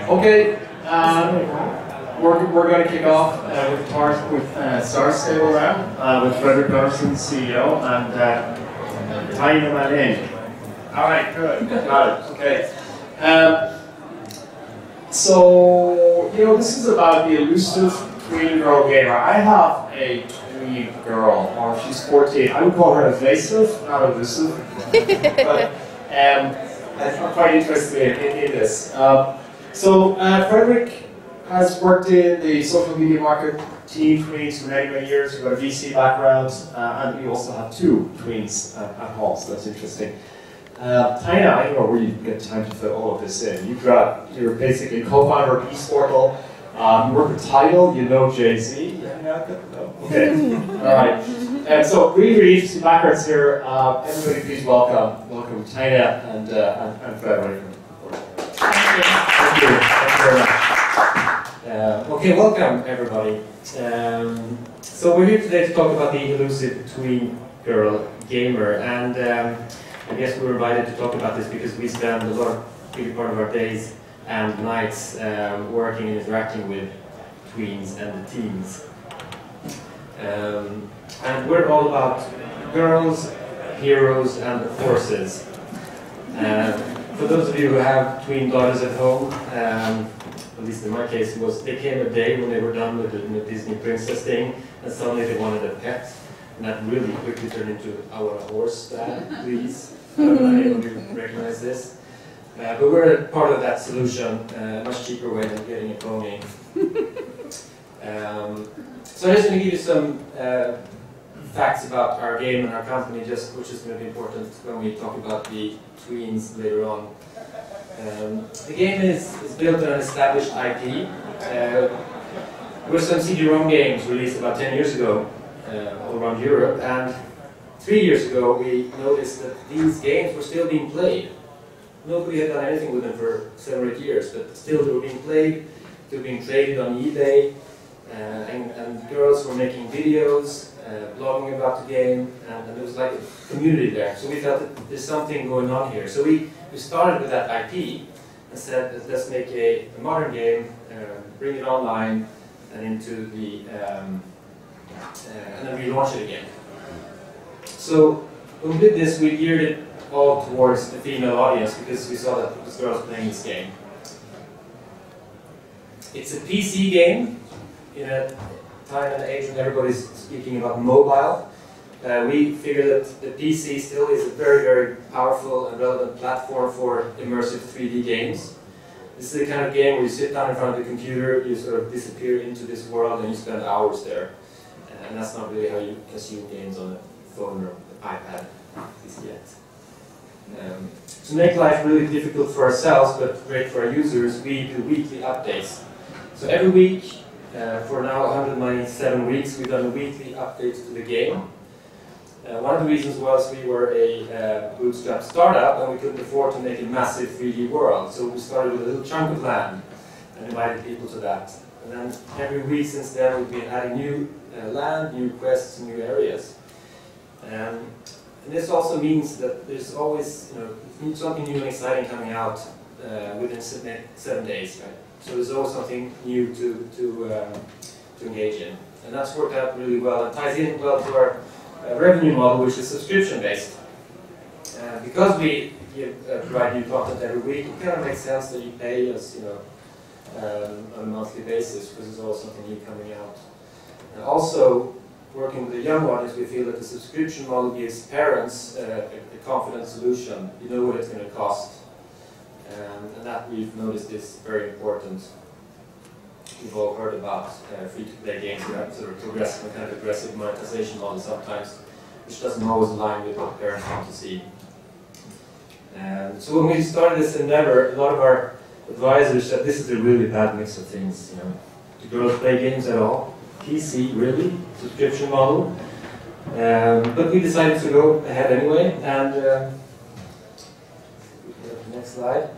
Okay, we're going to kick off with part with Star Stable now with Fredric, Gunnarson, CEO, and Tiana, Malon. All right, good, got it. Okay. So this is about the elusive tween girl gamer. I have a tween girl, or she's 14. I would call her evasive, not elusive. But I'm quite interested in this. So Fredric has worked in the social media market team tweens for many, many years. We've got a VC background, and we also have 2 tweens at home, so that's interesting. Tiana, I don't know where you get time to fit all of this in. You're basically co-founder of eSportal. You work with Tidal, you know Jay-Z. Yeah, okay, all right. So really interesting backgrounds here. Everybody please welcome Tiana and Fredric. Thank you very much. Okay, welcome everybody. So we're here today to talk about the elusive tween girl gamer, and I guess we were invited to talk about this because we spend really part of our days and nights working and interacting with tweens and the teens. And we're all about girls, heroes, and horses. For those of you who have tween daughters at home, at least in my case, there came a day when they were done with the Disney princess thing, and suddenly they wanted a pet, and that really quickly turned into, I want a horse, Dad, please. I don't know if you recognize this. But we're part of that solution, a much cheaper way than getting a pony. So I'm just going to give you some facts about our game and our company, which is going to be important when we talk about the tweens later on. The game is built on an established IP. There were some CD-ROM games released about 10 years ago all around Europe, and 3 years ago we noticed that these games were still being played. Nobody had done anything with them for 7 or 8 years, but still they were being played, they were being traded on eBay, and girls were making videos, blogging about the game, and there was like a community there. So we felt that there's something going on here. So we started with that IP and said, let's make a modern game, bring it online and into the, and then relaunch it again. So when we did this, we geared it all towards the female audience because we saw that these girls playing this game. It's a PC game in a time and age when everybody's speaking about mobile. We figure that the PC still is a very, very powerful and relevant platform for immersive 3D games. This is the kind of game where you sit down in front of the computer, you sort of disappear into this world and you spend hours there. And that's not really how you consume games on a phone or an iPad yet. To make life really difficult for ourselves, but great for our users, we do weekly updates. So every week, for now 197 weeks, we've done a weekly update to the game. One of the reasons was we were a bootstrap startup and we couldn't afford to make a massive 3D world. So we started with a little chunk of land and invited people to that. And then every week since then we've been adding new land, new quests, new areas. And this also means that there's always something new and exciting coming out within 7 days, right? So there's always something new to engage in. And that's worked out really well and ties in well to our revenue model, which is subscription-based. Because we provide new content every week, it kind of makes sense that you pay us on a monthly basis because there's always something new coming out. And also, working with the young audience, we feel that the subscription model gives parents a confident solution. You know what it's going to cost. And that we've noticed is very important. We've all heard about free-to-play games that have sort of progressive and kind of aggressive monetization model sometimes, which doesn't always align with what parents want to see. So when we started this endeavor, a lot of our advisors said this is a really bad mix of things. Do girls play games at all? PC, really? Subscription model? But we decided to go ahead anyway, and next slide.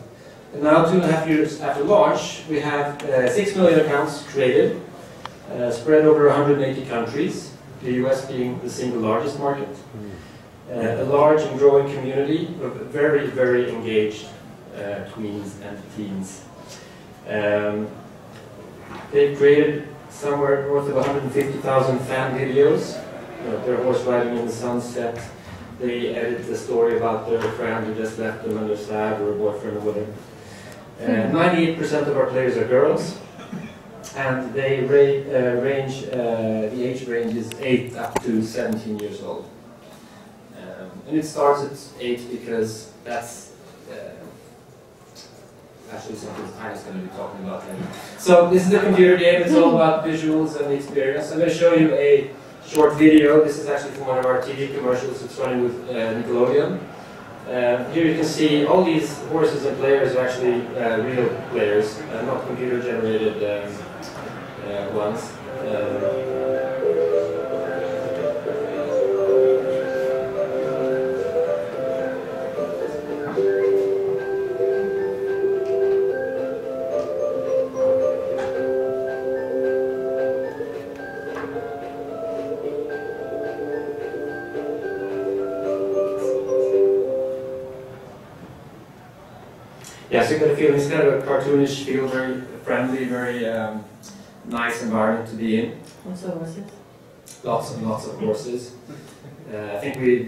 And now, 2.5 years after launch, we have 6 million accounts created, spread over 180 countries, the US being the single largest market. A large and growing community of very, very engaged tweens and teens. They've created somewhere north of 150,000 fan videos. Their horse riding in the sunset. They edit the story about their friend who just left them and they're sad, or a boyfriend or whatever. 98% of our players are girls, and they range, the age range is 8 up to 17 years old. And it starts at 8 because that's actually something Tiana's going to be talking about later. So this is a computer game, it's all about visuals and experience. I'm going to show you a short video. This is actually from one of our TV commercials. It's running with Nickelodeon. Here you can see all these horses and players are actually real players, not computer-generated ones. Yeah, so you get a feeling, it's kind of a cartoonish feel, very friendly, very nice environment to be in. Lots of horses. Lots and lots of horses. I think we're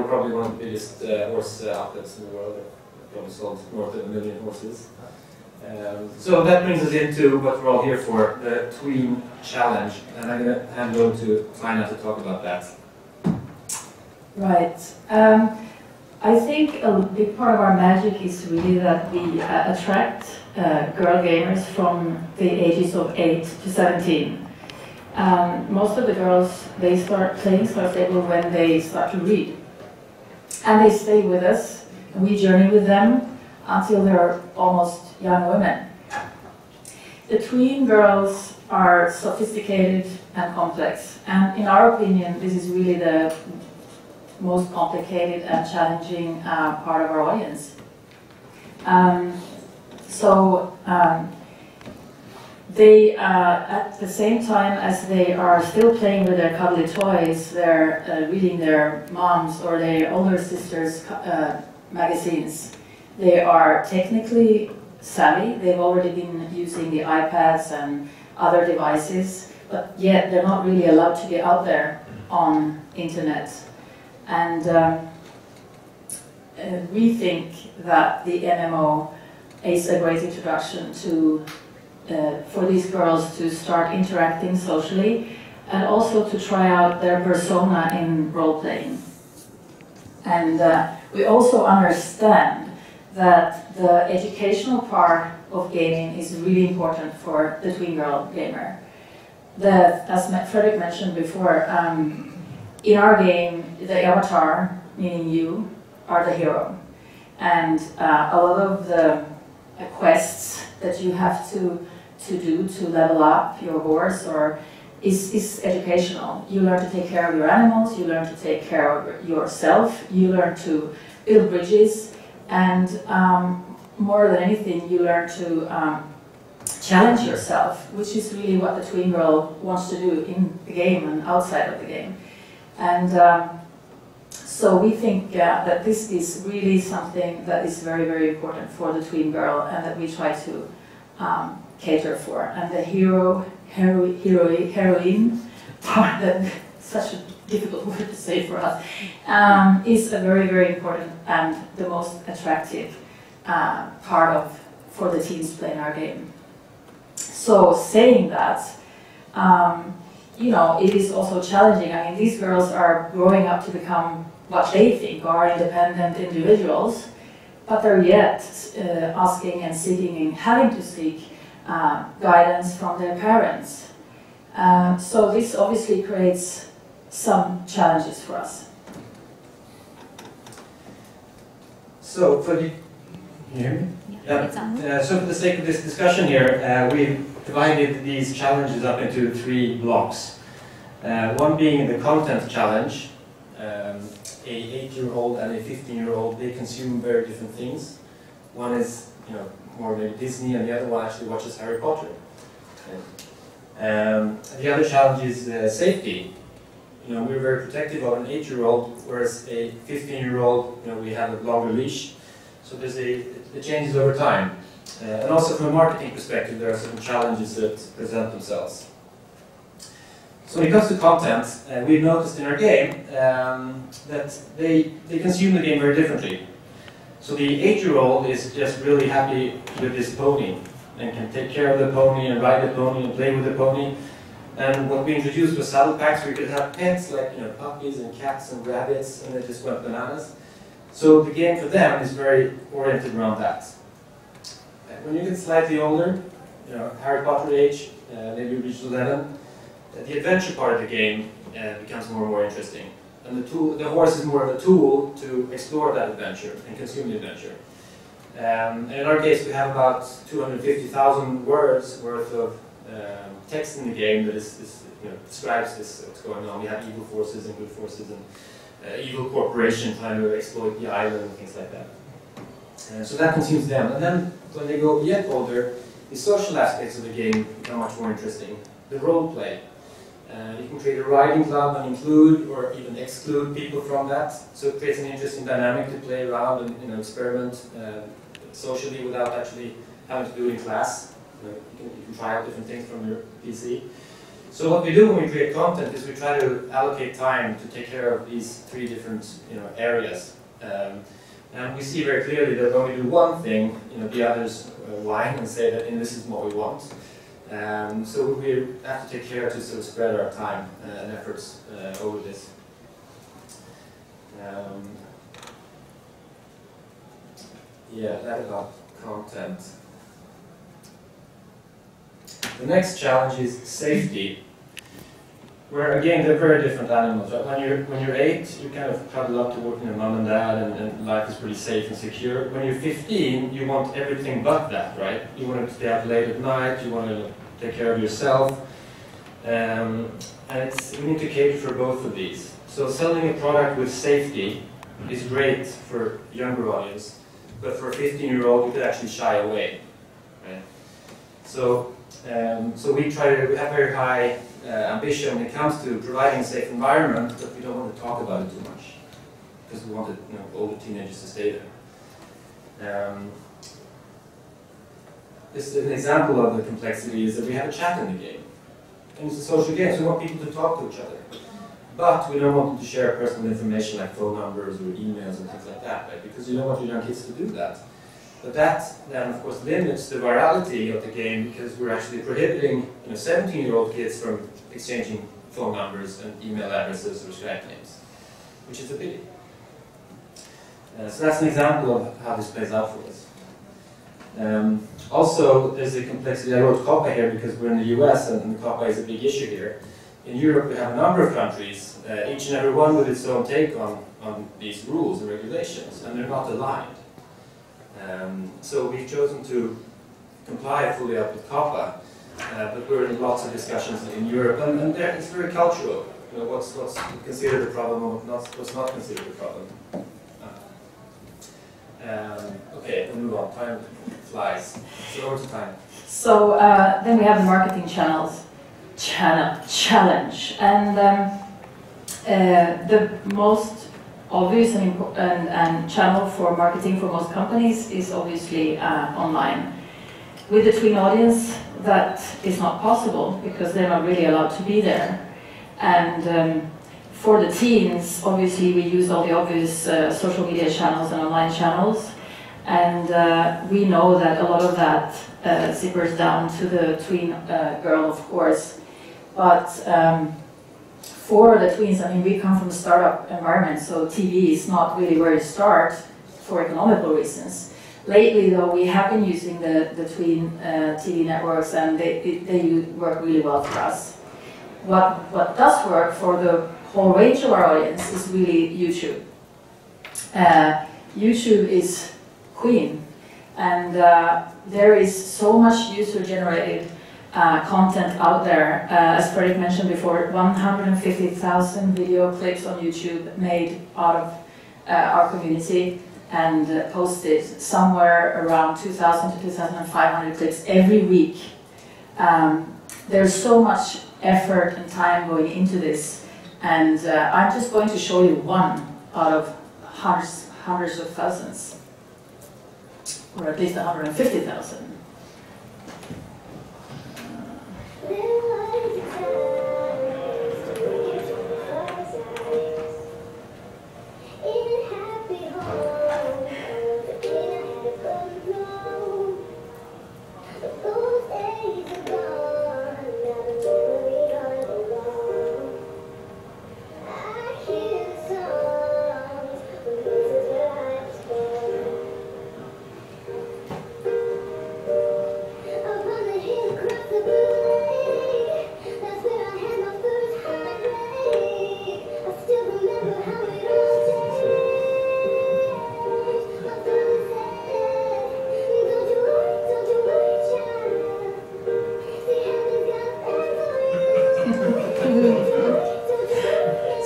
probably one of the biggest horse outlets in the world. We've probably sold north of 1 million horses. So that brings us into what we're all here for, the Tween Challenge. And I'm going to hand over to Tiana to talk about that. Right. I think a big part of our magic is really that we attract girl gamers from the ages of 8 to 17. Most of the girls, they start playing Star Stable when they start to read. And they stay with us, and we journey with them until they're almost young women. The tween girls are sophisticated and complex, and in our opinion, this is really the most complicated and challenging part of our audience. They, at the same time as they are still playing with their cuddly toys, they're reading their mom's or their older sister's magazines. They are technically savvy. They've already been using the iPads and other devices, but yet they're not really allowed to get out there on internet. And we think that the MMO is a great introduction to for these girls to start interacting socially, and also to try out their persona in role-playing. And we also understand that the educational part of gaming is really important for the tween girl gamer. As Fredric mentioned before, in our game, the avatar, meaning you, are the hero. And a lot of the quests that you have to do to level up your horse is educational. You learn to take care of your animals, you learn to take care of yourself, you learn to build bridges, and more than anything, you learn to challenge yourself, which is really what the tween girl wants to do in the game and outside of the game. And so we think that this is really something that is very, very important for the tween girl, and that we try to cater for. And the heroine part, that such a difficult word to say for us, is a very, very important and the most attractive part for the teens playing our game. So saying that, you know, it is also challenging. I mean, these girls are growing up to become what they think are independent individuals, but they're yet asking and seeking and having to seek guidance from their parents. So this obviously creates some challenges for us. So for the, can you hear me? Yeah. So for the sake of this discussion here, we've divided these challenges up into 3 blocks. One being the content challenge. A 8-year-old and a 15-year-old, they consume very different things. One is, you know, more maybe Disney, and the other one actually watches Harry Potter. The other challenge is safety. You know, we're very protective of an 8-year-old, whereas a 15-year-old, you know, we have a longer leash. So it changes over time. And also from a marketing perspective, there are certain challenges that present themselves. So when it comes to content, we've noticed in our game that they consume the game very differently. So the 8-year-old is just really happy with his pony and can take care of the pony and ride the pony and play with the pony. And what we introduced was saddle packs where you could have pets like puppies and cats and rabbits, and they just went bananas. So the game for them is very oriented around that. When you get slightly older, Harry Potter age, maybe you reach 11, the adventure part of the game becomes more and more interesting. And the horse is more of a tool to explore that adventure and consume the adventure. And in our case, we have about 250,000 words worth of text in the game that describes what's going on. We have evil forces and good forces and evil corporation trying to exploit the island and things like that. So that consumes them. And then when they go yet older, the social aspects of the game become much more interesting. The role play. You can create a riding club and include or even exclude people from that. So it creates an interesting dynamic to play around and experiment socially without actually having to do it in class. You can try out different things from your PC. So what we do when we create content is we try to allocate time to take care of these 3 different areas. And we see very clearly that when we do one thing, the others whine and say that this is what we want. So we have to take care to sort of spread our time and efforts over this. Yeah, that about content. The next challenge is safety, where again they're very different animals. Right? When you're 8, you kind of cuddle up to working with mom and dad, and life is pretty safe and secure. When you're 15, you want everything but that, right? You want to stay up late at night. You want to take care of yourself, and we need to cater for both of these. So selling a product with safety is great for younger audience, but for a 15-year-old, you could actually shy away, right? So we have very high ambition when it comes to providing a safe environment, but we don't want to talk about it too much because we want older teenagers to stay there. This is an example of the complexity is that we have a chat in the game, and it's a social game, so we want people to talk to each other. But we don't want them to share personal information like phone numbers or emails and things like that, right? Because you don't want your young kids to do that. But that then, of course, limits the virality of the game because we're actually prohibiting 17-year-old kids from exchanging phone numbers and email addresses or Skype names, which is a pity. So that's an example of how this plays out for us. Also, there's a complexity. I wrote COPPA here because we're in the US and COPPA is a big issue here. In Europe, we have a number of countries, each and every one with its own take on these rules and regulations, and they're not aligned. So we've chosen to comply fully up with COPPA, but we're in lots of discussions in Europe, and it's very cultural. What's considered a problem and what's not considered a problem. Okay, we'll move on. Time flies. So over to time. So then we have the marketing challenge, and the most obvious and channel for marketing for most companies is obviously online. With the tween audience, that is not possible because they're not really allowed to be there. And for the teens, obviously we use all the obvious social media channels and online channels. And we know that a lot of that zippers down to the tween girl, of course. But for the tweens, I mean, we come from a startup environment, so TV is not really where to start for economical reasons. Lately, though, we have been using the tween TV networks, and they work really well for us. What does work for the whole range of our audience is really YouTube. YouTube is queen, and there is so much user-generated content out there. As Fredric mentioned before, 150,000 video clips on YouTube made out of our community and posted somewhere around 2,000 to 2,500 clips every week. There's so much effort and time going into this, and I'm just going to show you one out of hundreds of thousands. or at least 150,000.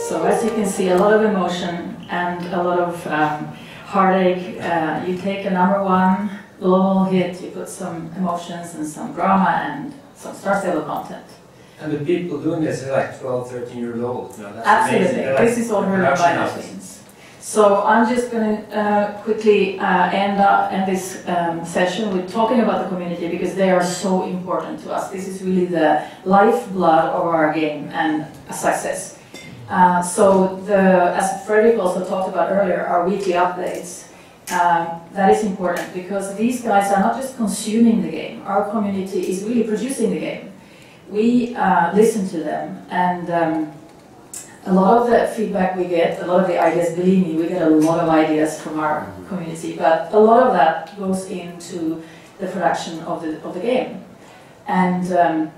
So as you can see, a lot of emotion and a lot of heartache. You take a #1 global hit, you put some emotions and some drama and some Star Stable content. And the people doing this are like 12, 13 years old. You know, that's Absolutely, amazing. this is all heard by the Tweens. So I'm just going to quickly end this session with talking about the community because they are so important to us. This is really the lifeblood of our game and a success. As Fredric also talked about earlier, our weekly updates, that is important because these guys are not just consuming the game, our community is really producing the game. We listen to them, and a lot of the feedback we get, a lot of the ideas, believe me, we get a lot of ideas from our community, but a lot of that goes into the production of the game. And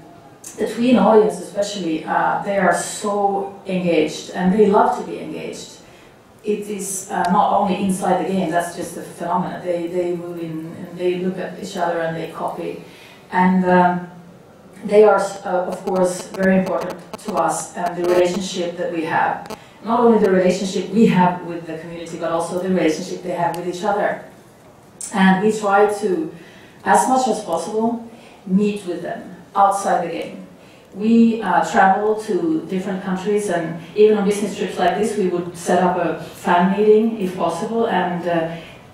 the Tween audience especially, they are so engaged, and they love to be engaged. It is not only inside the game, that's just a phenomenon. They move in, and they look at each other, and they copy. And they are, of course, very important to us, and the relationship that we have. Not only the relationship we have with the community, but also the relationship they have with each other. And we try to, as much as possible, meet with them outside the game. We travel to different countries, and even on business trips like this, we would set up a fan meeting if possible. And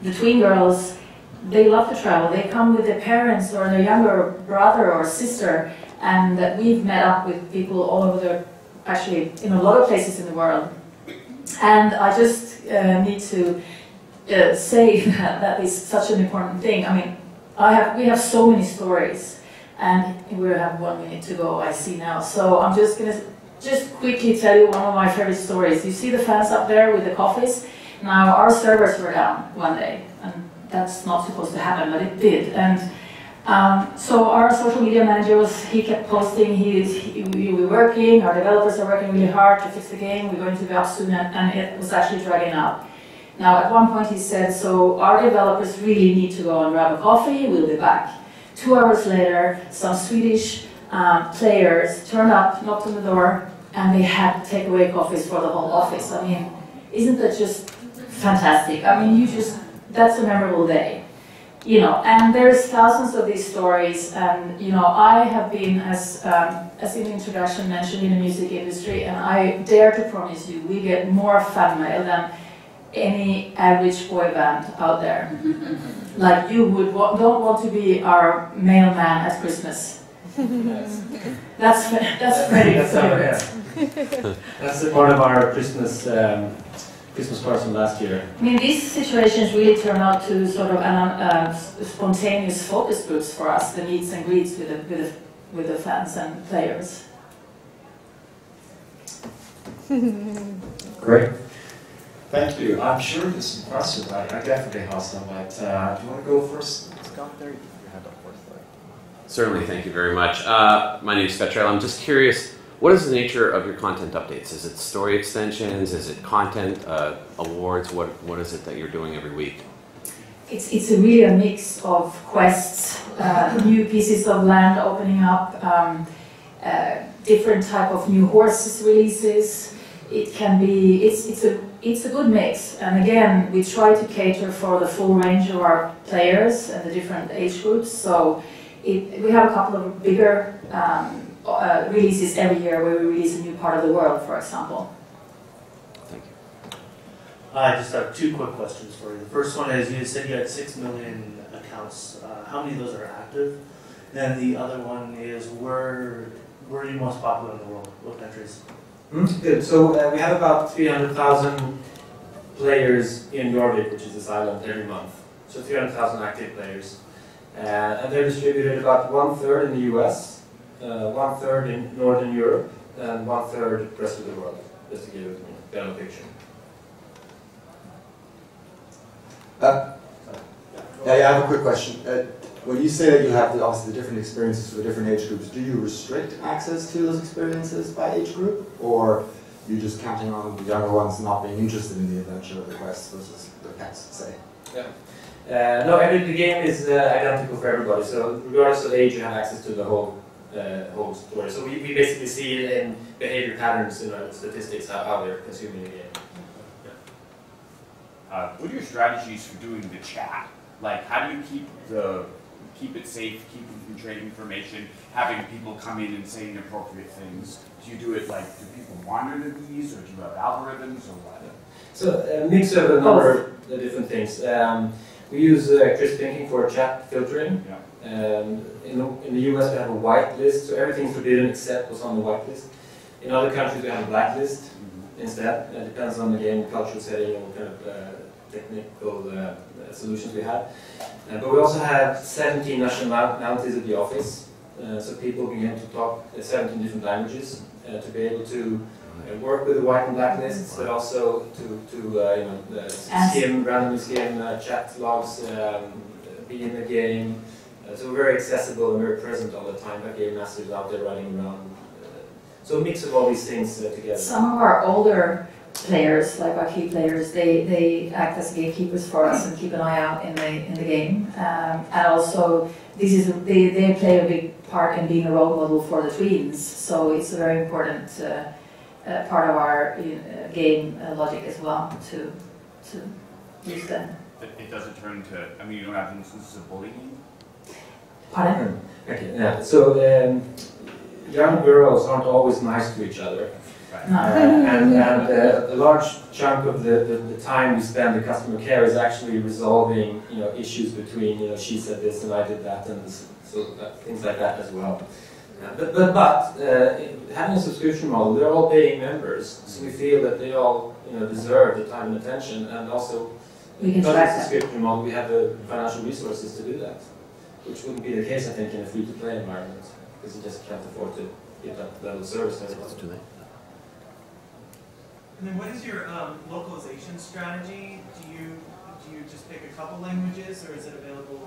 the Tween girls, they love to travel. They come with their parents or their younger brother or sister, and we've met up with people all over actually in a lot of places in the world. And I just need to say that is such an important thing. I mean, we have so many stories. And we have 1 minute to go, I see now. So I'm just going to quickly tell you one of my favorite stories. You see the fans up there with the coffees? Now, our servers were down one day, and that's not supposed to happen, but it did. And so our social media manager he kept posting, we're working, our developers are working really hard to fix the game, we're going to be up soon, and it was actually dragging out. Now, at one point he said, so our developers really need to go and grab a coffee, we'll be back. 2 hours later, some Swedish players turned up, knocked on the door, and they had takeaway coffees for the whole office. I mean, isn't that just fantastic? I mean, that's a memorable day. You know, and there's thousands of these stories, and you know, I have been, as in the introduction mentioned, in the music industry, and I dare to promise you, we get more fan mail than any average boy band out there. Like you don't want to be our mailman at Christmas. That's very favorite. That's part of our Christmas cards from last year. I mean, these situations really turn out to sort of spontaneous focus groups for us, the meets and greets with the fans and players. Great. Thank you. I'm sure this is impressive. I definitely have some, but do you want to go first? Scott, there you hand up first. Certainly, thank you very much. My name is Fredric. I'm just curious, what is the nature of your content updates? Is it story extensions? Is it content, awards? What is it that you're doing every week? It's really a mix of quests, new pieces of land opening up, different type of new horses releases. It can be, it's a good mix, and again, we try to cater for the full range of our players and the different age groups. So we have a couple of bigger releases every year where we release a new part of the world, for example. Thank you. I just have 2 quick questions for you. The first one is, you said you had 6 million accounts, how many of those are active? And the other one is where are you most popular in the world? What countries? Good. So we have about 300,000 players in Nordic, which is this island, every month. So 300,000 active players. And they're distributed about 1/3 in the US, 1/3 in Northern Europe, and 1/3 the rest of the world, just to give you a better picture. Yeah, I have a quick question. When you say that you have obviously the different experiences for the different age groups, do you restrict access to those experiences by age group, or you just counting on the younger ones not being interested in the adventure of the quest versus the cats, say? Yeah. No, the game is identical for everybody. So regardless of age, you have access to the whole story. So we basically see it in behavior patterns, statistics, how they're consuming the game. What are your strategies for doing the chat? Like, how do you keep it safe, keep them from trading information, having people come in and saying appropriate things? Do you do it like, do people monitor these, or do you have algorithms, or what? So a mix of a number of different things. We use crisp thinking for chat filtering. Yeah. In the US we have a white list, so everything's forbidden except what's on the white list. In other countries we have a black list instead. It depends on the game, cultural setting, and what kind of technical solutions we have. But we also have 17 nationalities at the office, so people begin to talk 17 different languages to be able to work with the white and black lists, but also to randomly skim chat logs, be in the game. So we're very accessible and very present all the time. Our game masters out there running around. So a mix of all these things together. Some of our older players, like our key players, they act as gatekeepers for us and keep an eye out in the game. And also, they play a big part in being a role model for the tweens. So it's a very important part of our game logic as well to use them. It doesn't turn into, I mean, you don't have instances of bullying? Pardon? Okay, yeah. So young girls aren't always nice to each other. Right. No. And a large chunk of the time we spend in customer care is actually resolving issues between she said this and I did that, and so things like that as well. But having a subscription model, they're all paying members, so we feel that they all deserve the time and attention, and also We can because track it's a that. subscription model, we have the financial resources to do that, which wouldn't be the case, I think, in a free-to-play environment, because you just can't afford to give that level of service to everyone. And then what is your localization strategy? Do you just pick a couple languages, or is it available?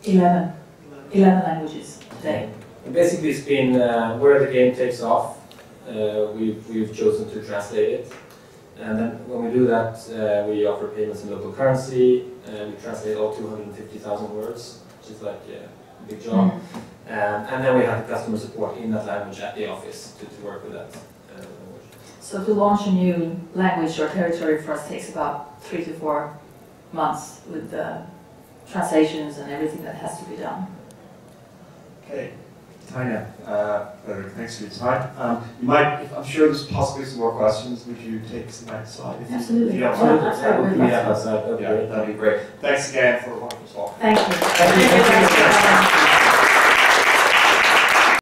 11 languages today. And basically, it's been where the game takes off. We've chosen to translate it, and then when we do that, we offer payments in local currency. We translate all 250,000 words, which is like a big job. And then we have the customer support in that language at the office to work with that. So to launch a new language or territory for us takes about 3 to 4 months with the translations and everything that has to be done. Okay. Tiana, Fredric, thanks for your time. I'm sure there's possibly some more questions. Would you take some outside? Absolutely. Yeah, absolutely. That'd be great. Thanks again for a wonderful talk. Thank you. Thank you.